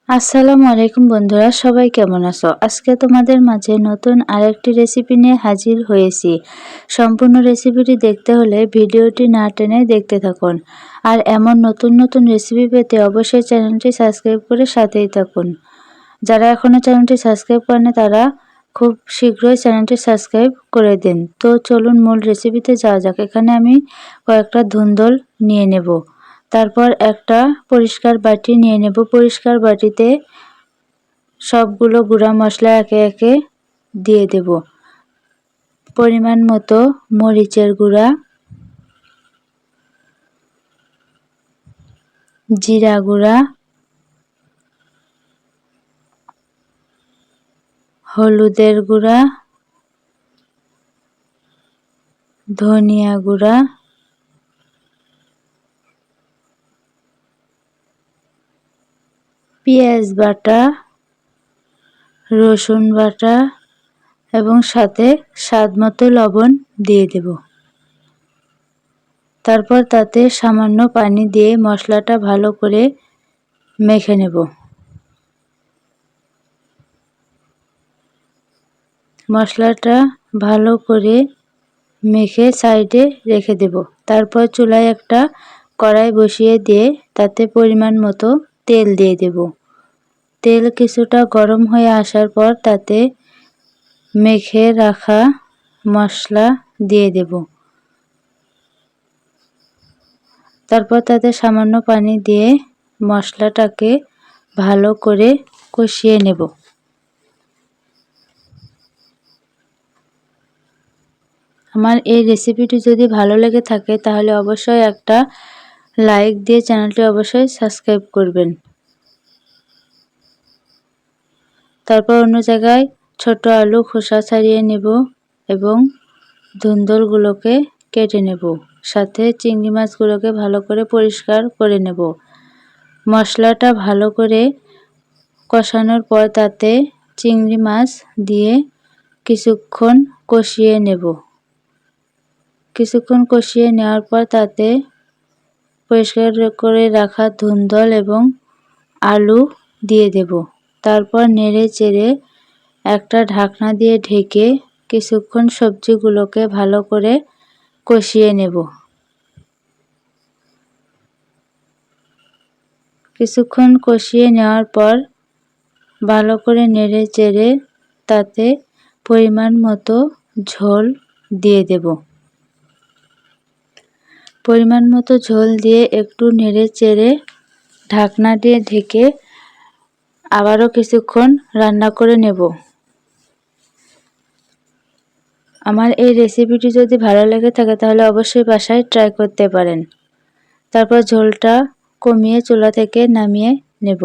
আসসালামু আলাইকুম বন্ধুরা, সবাই কেমন আছো? আজকে তোমাদের মাঝে নতুন আরেকটি রেসিপি নিয়ে হাজির হয়েছি। সম্পূর্ণ রেসিপিটি দেখতে হলে ভিডিওটি না টেনে দেখতে থাকুন। আর এমন নতুন নতুন রেসিপি পেতে অবশ্যই চ্যানেলটি সাবস্ক্রাইব করে সাথেই থাকুন। যারা এখনও চ্যানেলটি সাবস্ক্রাইব করেনি তারা খুব শীঘ্রই চ্যানেলটি সাবস্ক্রাইব করে দিন। তো চলুন মূল রেসিপিতে যাওয়া যাক। এখানে আমি কয়েকটা ধুন্দল নিয়ে নেব। তারপর একটা পরিষ্কার বাটি নিয়ে নেব। পরিষ্কার বাটিতে সবগুলো গুঁড়া মশলা একে একে দিয়ে দেব। পরিমাণ মতো মরিচের গুঁড়া, জিরা গুঁড়া, হলুদের গুঁড়া, ধনিয়া গুঁড়া, পেঁয়াজ বাটা, রসুন বাটা এবং সাথে স্বাদমতো লবণ দিয়ে দেব। তারপর তাতে সামান্য পানি দিয়ে মশলাটা ভালো করে মেখে নেব। মশলাটা ভালো করে মেখে সাইডে রেখে দেব। তারপর চুলায় একটা কড়াই বসিয়ে দিয়ে তাতে পরিমাণ মতো তেল দিয়ে দেব। তেল কিছুটা গরম হয়ে আসার পর তাতে মেখে রাখা মশলা দিয়ে দেব। তারপর তাতে সামান্য পানি দিয়ে মশলাটাকে ভালো করে কষিয়ে নেব। আমার এই রেসিপিটি যদি ভালো লেগে থাকে তাহলে অবশ্যই একটা লাইক দিয়ে চ্যানেলটি অবশ্যই সাবস্ক্রাইব করবেন। তারপর অন্য জায়গায় ছোট আলু খোসা ছাড়িয়ে নেব এবং ধুন্দলগুলোকে কেটে নেব। সাথে চিংড়ি মাছগুলোকে ভালো করে পরিষ্কার করে নেব। মশলাটা ভালো করে কষানোর পর তাতে চিংড়ি মাছ দিয়ে কিছুক্ষণ কষিয়ে নেব। কিছুক্ষণ কষিয়ে নেওয়ার পর তাতে পরিষ্কার করে রাখা ধুন্দল এবং আলু দিয়ে দেব। তারপর নেড়ে চেড়ে একটা ঢাকনা দিয়ে ঢেকে কিছুক্ষণ সবজিগুলোকে ভালো করে কষিয়ে নেব। কিছুক্ষণ কষিয়ে নেওয়ার পর ভালো করে নেড়ে চেড়ে তাতে পরিমাণ মতো ঝোল দিয়ে দেব। পরিমাণ মতো ঝোল দিয়ে একটু নেড়ে চেড়ে ঢাকনা দিয়ে ঢেকে আবারও কিছুক্ষণ রান্না করে নেব। আমার এই রেসিপিটি যদি ভালো লেগে থাকে তাহলে অবশ্যই বাসায় ট্রাই করতে পারেন। তারপর ঝোলটা কমিয়ে চুলা থেকে নামিয়ে নেব।